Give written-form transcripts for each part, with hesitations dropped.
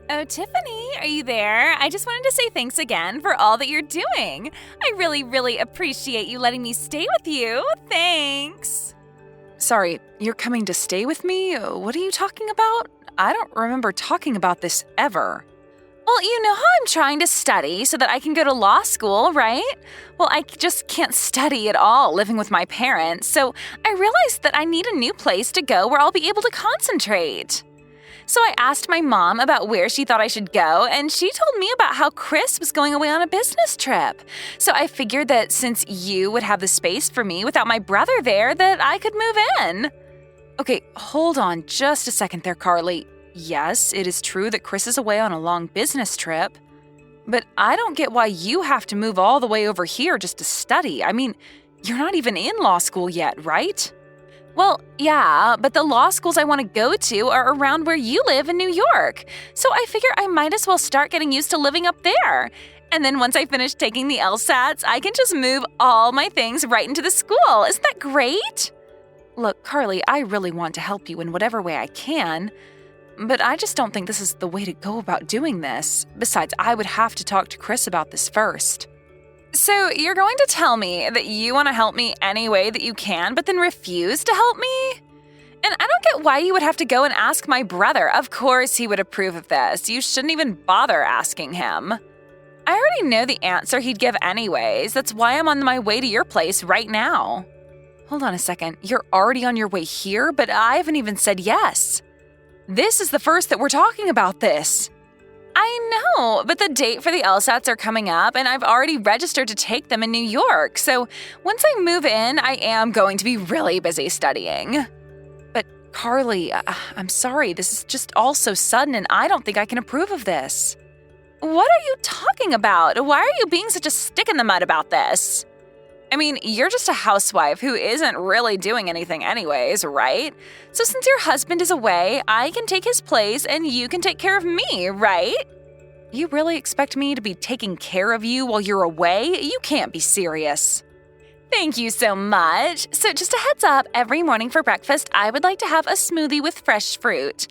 Oh, Tiffany, are you there? I just wanted to say thanks again for all that you're doing. I really, really appreciate you letting me stay with you. Thanks. Sorry, you're coming to stay with me? What are you talking about? I don't remember talking about this ever. Well, you know how I'm trying to study so that I can go to law school, right? Well, I just can't study at all living with my parents, so I realized that I need a new place to go where I'll be able to concentrate. So I asked my mom about where she thought I should go, and she told me about how Chris was going away on a business trip. So I figured that since you would have the space for me without my brother there, that I could move in. Okay, hold on just a second there, Carly. Yes, it is true that Chris is away on a long business trip, but I don't get why you have to move all the way over here just to study. I mean, you're not even in law school yet, right? Well, yeah, but the law schools I want to go to are around where you live in New York. So I figure I might as well start getting used to living up there. And then once I finish taking the LSATs, I can just move all my things right into the school. Isn't that great? Look, Carly, I really want to help you in whatever way I can, but I just don't think this is the way to go about doing this. Besides, I would have to talk to Chris about this first. So you're going to tell me that you want to help me any way that you can, but then refuse to help me? And I don't get why you would have to go and ask my brother. Of course he would approve of this. You shouldn't even bother asking him. I already know the answer he'd give anyways. That's why I'm on my way to your place right now. Hold on a second. You're already on your way here, but I haven't even said yes. This is the first that we're talking about this. I know, but the date for the LSATs are coming up, and I've already registered to take them in New York. So once I move in, I am going to be really busy studying. But Carly, I'm sorry. This is just all so sudden, and I don't think I can approve of this. What are you talking about? Why are you being such a stick in the mud about this? I mean, you're just a housewife who isn't really doing anything anyways, right? So since your husband is away, I can take his place and you can take care of me, right? You really expect me to be taking care of you while you're away? You can't be serious. Thank you so much. So just a heads up, every morning for breakfast, I would like to have a smoothie with fresh fruit.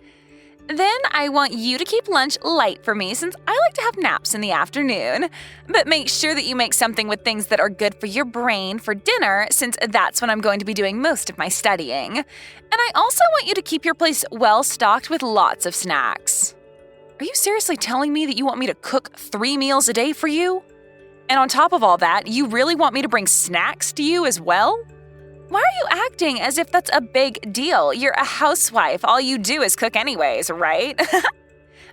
Then I want you to keep lunch light for me since I like to have naps in the afternoon. But make sure that you make something with things that are good for your brain for dinner since that's when I'm going to be doing most of my studying. And I also want you to keep your place well stocked with lots of snacks. Are you seriously telling me that you want me to cook 3 meals a day for you? And on top of all that, you really want me to bring snacks to you as well? Why are you acting as if that's a big deal? You're a housewife. All you do is cook anyways, right?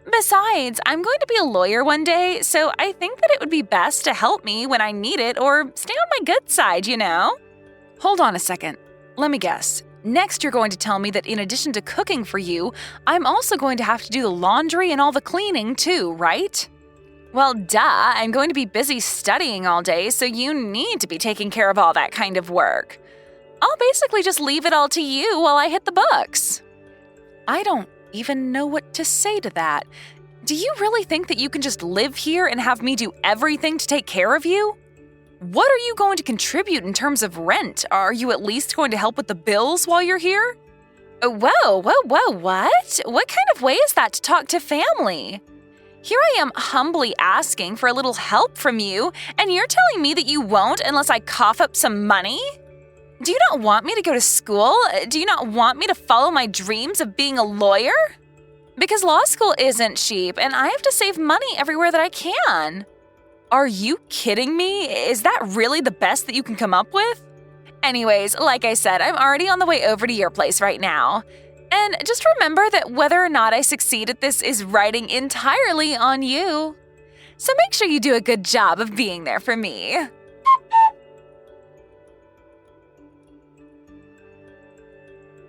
Besides, I'm going to be a lawyer one day, so I think that it would be best to help me when I need it or stay on my good side, you know? Hold on a second. Let me guess. Next, you're going to tell me that in addition to cooking for you, I'm also going to have to do the laundry and all the cleaning too, right? Well, duh. I'm going to be busy studying all day, so you need to be taking care of all that kind of work. I'll basically just leave it all to you while I hit the books. I don't even know what to say to that. Do you really think that you can just live here and have me do everything to take care of you? What are you going to contribute in terms of rent? Are you at least going to help with the bills while you're here? Whoa, what? What kind of way is that to talk to family? Here I am humbly asking for a little help from you, and you're telling me that you won't unless I cough up some money? Do you not want me to go to school? Do you not want me to follow my dreams of being a lawyer? Because law school isn't cheap, and I have to save money everywhere that I can. Are you kidding me? Is that really the best that you can come up with? Anyways, like I said, I'm already on the way over to your place right now. And just remember that whether or not I succeed at this is riding entirely on you. So make sure you do a good job of being there for me.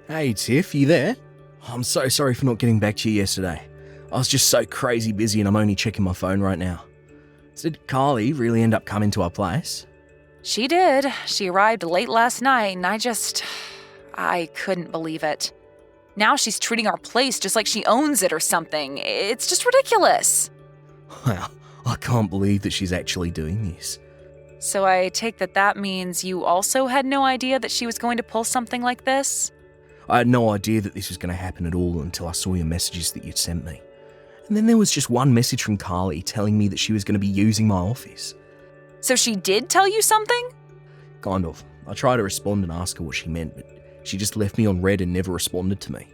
Hey Tiff, you there? I'm so sorry for not getting back to you yesterday. I was just so crazy busy and I'm only checking my phone right now. So did Carly really end up coming to our place? She did. She arrived late last night and I couldn't believe it. Now she's treating our place just like she owns it or something. It's just ridiculous. Wow, I can't believe that she's actually doing this. So I take that means you also had no idea that she was going to pull something like this? I had no idea that this was going to happen at all until I saw your messages that you'd sent me. And then there was just one message from Carly telling me that she was going to be using my office. So she did tell you something? Kind of. I tried to respond and ask her what she meant, but she just left me on red and never responded to me.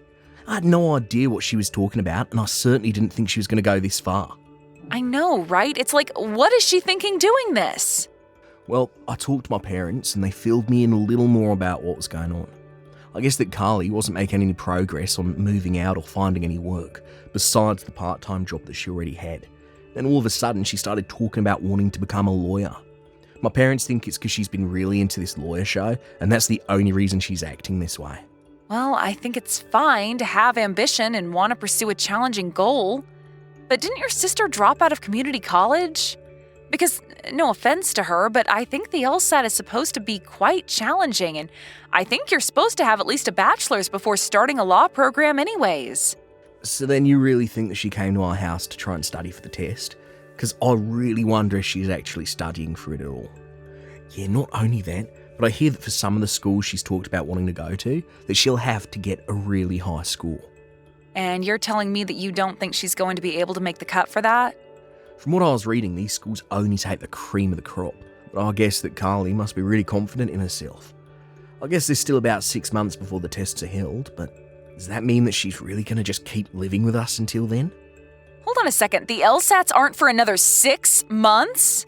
I had no idea what she was talking about, and I certainly didn't think she was going to go this far. I know, right? It's like, what is she thinking doing this? Well, I talked to my parents and they filled me in a little more about what was going on. I guess that Carly wasn't making any progress on moving out or finding any work, besides the part-time job that she already had. Then all of a sudden she started talking about wanting to become a lawyer. My parents think it's because she's been really into this lawyer show, and that's the only reason she's acting this way. Well, I think it's fine to have ambition and want to pursue a challenging goal. But didn't your sister drop out of community college? Because, no offense to her, but I think the LSAT is supposed to be quite challenging, and I think you're supposed to have at least a bachelor's before starting a law program anyways. So then you really think that she came to our house to try and study for the test? Because I really wonder if she's actually studying for it at all. Yeah, not only that, but I hear that for some of the schools she's talked about wanting to go to, that she'll have to get a really high score. And you're telling me that you don't think she's going to be able to make the cut for that? From what I was reading, these schools only take the cream of the crop, but I guess that Carly must be really confident in herself. I guess there's still about 6 months before the tests are held, but does that mean that she's really going to just keep living with us until then? Hold on a second, the LSATs aren't for another 6 months?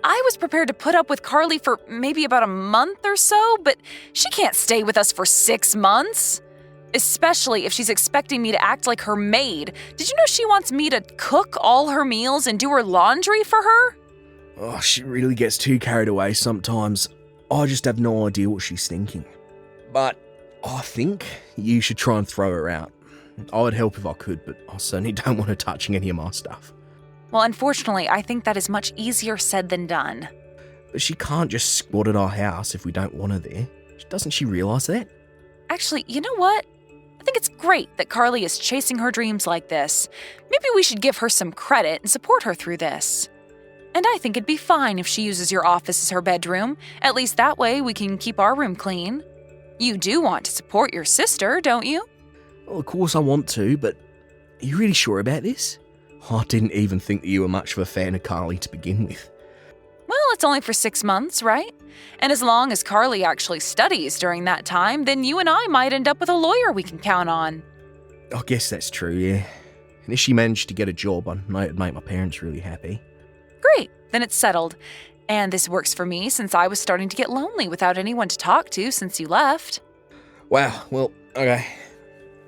I was prepared to put up with Carly for maybe about a month or so, but she can't stay with us for 6 months. Especially if she's expecting me to act like her maid. Did you know she wants me to cook all her meals and do her laundry for her? Oh, she really gets too carried away sometimes. I just have no idea what she's thinking. But I think you should try and throw her out. I would help if I could, but I certainly don't want her touching any of my stuff. Well, unfortunately, I think that is much easier said than done. But she can't just squat at our house if we don't want her there. Doesn't she realise that? Actually, you know what? I think it's great that Carly is chasing her dreams like this. Maybe we should give her some credit and support her through this. And I think it'd be fine if she uses your office as her bedroom. At least that way we can keep our room clean. You do want to support your sister, don't you? Well, of course I want to, but are you really sure about this? I didn't even think that you were much of a fan of Carly to begin with. Well, it's only for 6 months, right? And as long as Carly actually studies during that time, then you and I might end up with a lawyer we can count on. I guess that's true, yeah. And if she managed to get a job, I know it'd make my parents really happy. Great, then it's settled. And this works for me since I was starting to get lonely without anyone to talk to since you left. Wow, well, okay.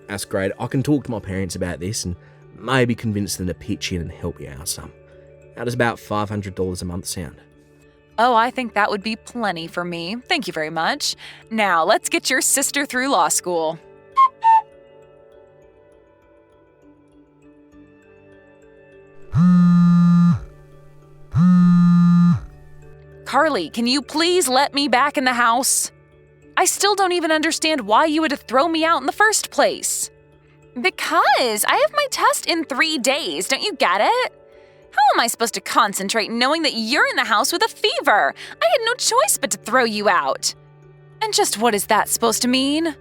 That's great. I can talk to my parents about this and maybe convince them to pitch in and help you out some. How does about $500 a month sound? Oh, I think that would be plenty for me. Thank you very much. Now, let's get your sister through law school. Carly, can you please let me back in the house? I still don't even understand why you would throw me out in the first place. Because I have my test in 3 days, don't you get it? How am I supposed to concentrate knowing that you're in the house with a fever? I had no choice but to throw you out. And just what is that supposed to mean?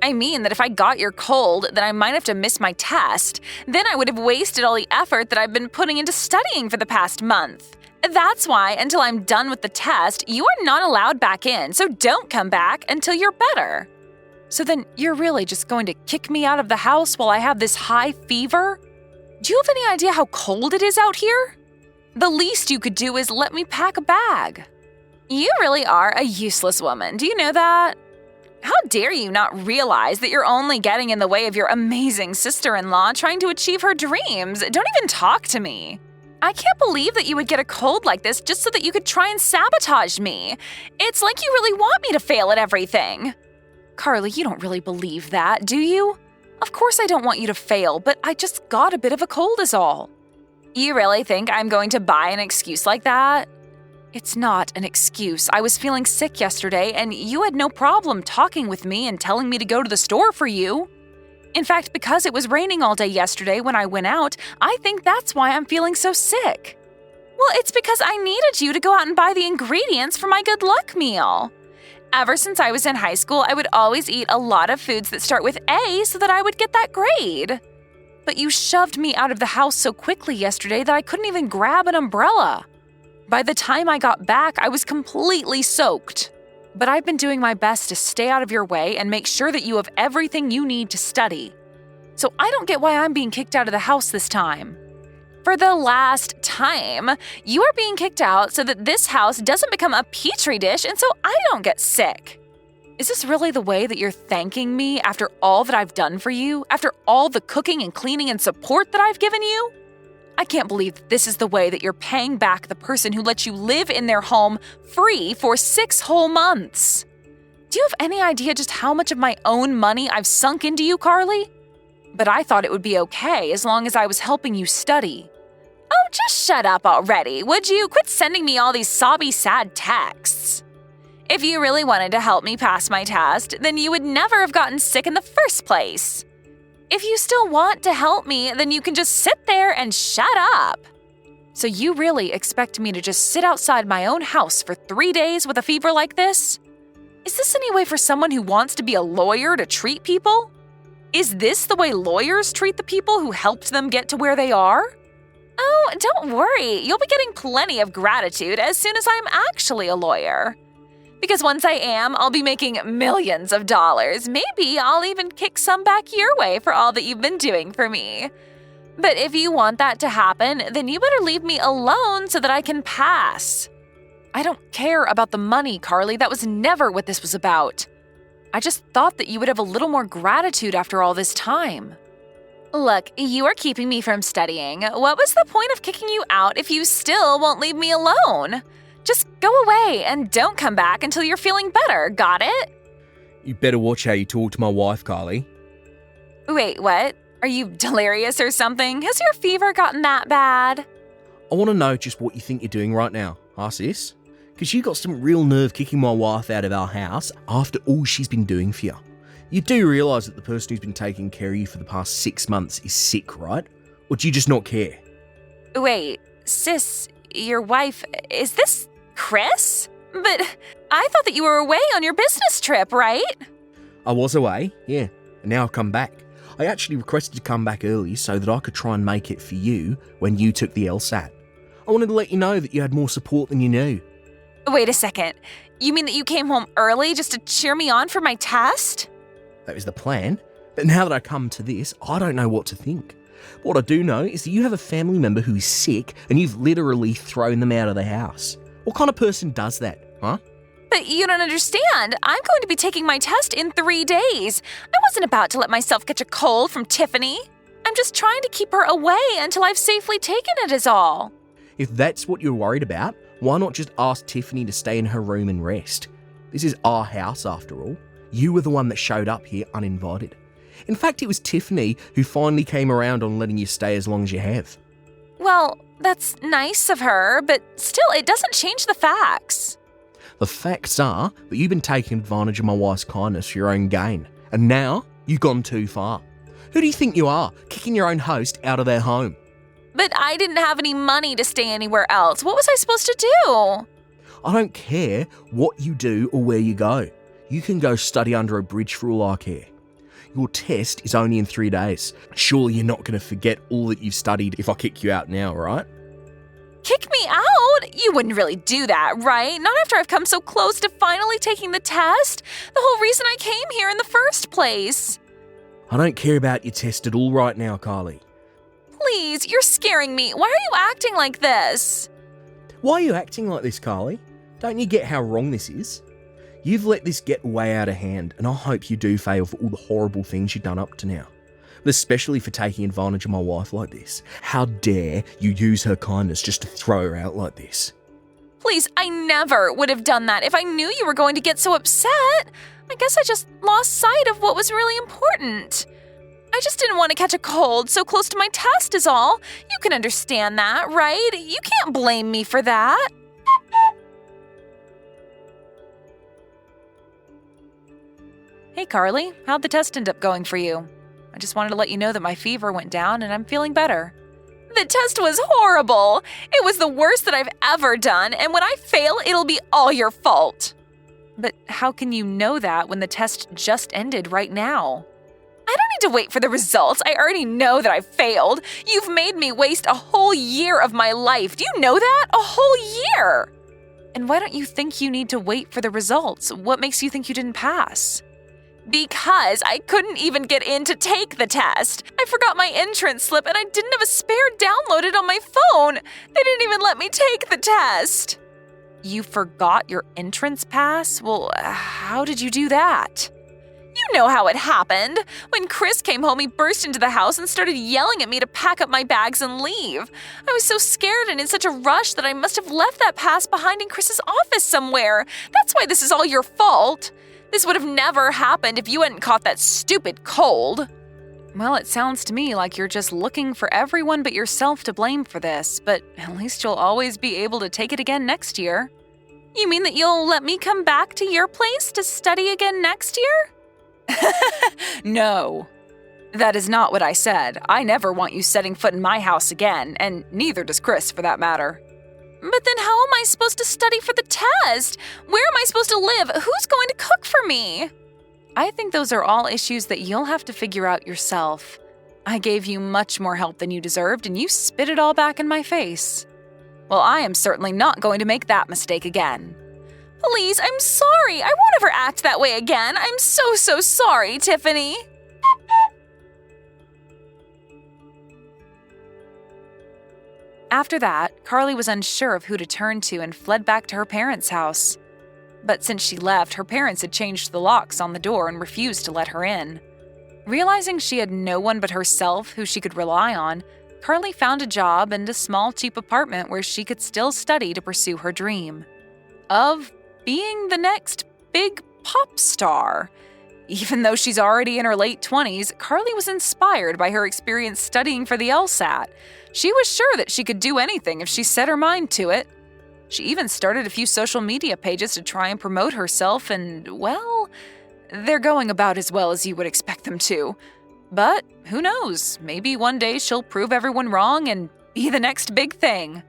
I mean that if I got your cold, then I might have to miss my test. Then I would have wasted all the effort that I've been putting into studying for the past month. That's why, until I'm done with the test, you are not allowed back in, so don't come back until you're better. So then you're really just going to kick me out of the house while I have this high fever? Do you have any idea how cold it is out here? The least you could do is let me pack a bag. You really are a useless woman, do you know that? How dare you not realize that you're only getting in the way of your amazing sister-in-law trying to achieve her dreams? Don't even talk to me. I can't believe that you would get a cold like this just so that you could try and sabotage me. It's like you really want me to fail at everything. Carly, you don't really believe that, do you? Of course I don't want you to fail, but I just got a bit of a cold is all. You really think I'm going to buy an excuse like that? It's not an excuse. I was feeling sick yesterday, and you had no problem talking with me and telling me to go to the store for you. In fact, because it was raining all day yesterday when I went out, I think that's why I'm feeling so sick. Well, it's because I needed you to go out and buy the ingredients for my good luck meal. Ever since I was in high school, I would always eat a lot of foods that start with A so that I would get that grade. But you shoved me out of the house so quickly yesterday that I couldn't even grab an umbrella. By the time I got back, I was completely soaked. But I've been doing my best to stay out of your way and make sure that you have everything you need to study. So I don't get why I'm being kicked out of the house this time. For the last time, you are being kicked out so that this house doesn't become a petri dish and so I don't get sick. Is this really the way that you're thanking me after all that I've done for you? After all the cooking and cleaning and support that I've given you? I can't believe that this is the way that you're paying back the person who let you live in their home free for 6 whole months. Do you have any idea just how much of my own money I've sunk into you, Carly? But I thought it would be okay as long as I was helping you study. Oh, just shut up already, would you? Quit sending me all these sobby, sad texts. If you really wanted to help me pass my test, then you would never have gotten sick in the first place. If you still want to help me, then you can just sit there and shut up. So you really expect me to just sit outside my own house for 3 days with a fever like this? Is this any way for someone who wants to be a lawyer to treat people? Is this the way lawyers treat the people who helped them get to where they are? Oh, don't worry. You'll be getting plenty of gratitude as soon as I'm actually a lawyer. Because once I am, I'll be making millions of dollars. Maybe I'll even kick some back your way for all that you've been doing for me. But if you want that to happen, then you better leave me alone so that I can pass. I don't care about the money, Carly. That was never what this was about. I just thought that you would have a little more gratitude after all this time. Look, you are keeping me from studying. What was the point of kicking you out if you still won't leave me alone? Just go away and don't come back until you're feeling better, got it? You better watch how you talk to my wife, Carly. Wait, what? Are you delirious or something? Has your fever gotten that bad? I want to know just what you think you're doing right now, huh, sis? Because you got some real nerve kicking my wife out of our house after all she's been doing for you. You do realise that the person who's been taking care of you for the past 6 months is sick, right? Or do you just not care? Wait, sis, your wife, is this Chris? But I thought that you were away on your business trip, right? I was away, yeah, and now I've come back. I actually requested to come back early so that I could try and make it for you when you took the LSAT. I wanted to let you know that you had more support than you knew. Wait a second. You mean that you came home early just to cheer me on for my test? That was the plan, but now that I come to this, I don't know what to think. What I do know is that you have a family member who is sick and you've literally thrown them out of the house. What kind of person does that, huh? But you don't understand. I'm going to be taking my test in 3 days. I wasn't about to let myself catch a cold from Tiffany. I'm just trying to keep her away until I've safely taken it is all. If that's what you're worried about, why not just ask Tiffany to stay in her room and rest? This is our house after all. You were the one that showed up here uninvited. In fact, it was Tiffany who finally came around on letting you stay as long as you have. Well, that's nice of her, but still, it doesn't change the facts. The facts are that you've been taking advantage of my wife's kindness for your own gain, and now you've gone too far. Who do you think you are, kicking your own host out of their home? But I didn't have any money to stay anywhere else. What was I supposed to do? I don't care what you do or where you go. You can go study under a bridge for all I care. Your test is only in 3 days. Surely you're not going to forget all that you've studied if I kick you out now, right? Kick me out? You wouldn't really do that, right? Not after I've come so close to finally taking the test. The whole reason I came here in the first place. I don't care about your test at all right now, Carly. Please, you're scaring me. Why are you acting like this? Why are you acting like this, Carly? Don't you get how wrong this is? You've let this get way out of hand, and I hope you do fail for all the horrible things you've done up to now. But especially for taking advantage of my wife like this. How dare you use her kindness just to throw her out like this? Please, I never would have done that if I knew you were going to get so upset. I guess I just lost sight of what was really important. I just didn't want to catch a cold so close to my test is all. You can understand that, right? You can't blame me for that. Hey, Carly, how'd the test end up going for you? I just wanted to let you know that my fever went down and I'm feeling better. The test was horrible. It was the worst that I've ever done, and when I fail, it'll be all your fault. But how can you know that when the test just ended right now? I don't need to wait for the results. I already know that I failed. You've made me waste a whole year of my life. Do you know that? A whole year! And why don't you think you need to wait for the results? What makes you think you didn't pass? Because I couldn't even get in to take the test. I forgot my entrance slip and I didn't have a spare downloaded on my phone. They didn't even let me take the test. You forgot your entrance pass? Well, how did you do that? You know how it happened. When Chris came home, he burst into the house and started yelling at me to pack up my bags and leave. I was so scared and in such a rush that I must have left that pass behind in Chris's office somewhere. That's why this is all your fault. This would have never happened if you hadn't caught that stupid cold. Well, it sounds to me like you're just looking for everyone but yourself to blame for this, but at least you'll always be able to take it again next year. You mean that you'll let me come back to your place to study again next year? No. That is not what I said. I never want you setting foot in my house again, and neither does Chris for that matter. But then how am I supposed to study for the test? Where am I supposed to live? Who's going to cook for me? I think those are all issues that you'll have to figure out yourself. I gave you much more help than you deserved, and you spit it all back in my face. Well, I am certainly not going to make that mistake again. Please, I'm sorry. I won't ever act that way again. I'm so sorry, Tiffany. After that, Carly was unsure of who to turn to and fled back to her parents' house. But since she left, her parents had changed the locks on the door and refused to let her in. Realizing she had no one but herself who she could rely on, Carly found a job and a small, cheap apartment where she could still study to pursue her dream of being the next big pop star. Even though she's already in her late 20s, Carly was inspired by her experience studying for the LSAT. She was sure that she could do anything if she set her mind to it. She even started a few social media pages to try and promote herself, and, well, they're going about as well as you would expect them to. But who knows, maybe one day she'll prove everyone wrong and be the next big thing.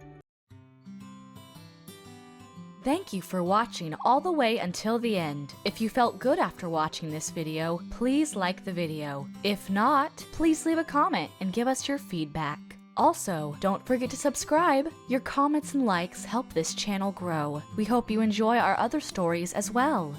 Thank you for watching all the way until the end. If you felt good after watching this video, please like the video. If not, please leave a comment and give us your feedback. Also, don't forget to subscribe. Your comments and likes help this channel grow. We hope you enjoy our other stories as well.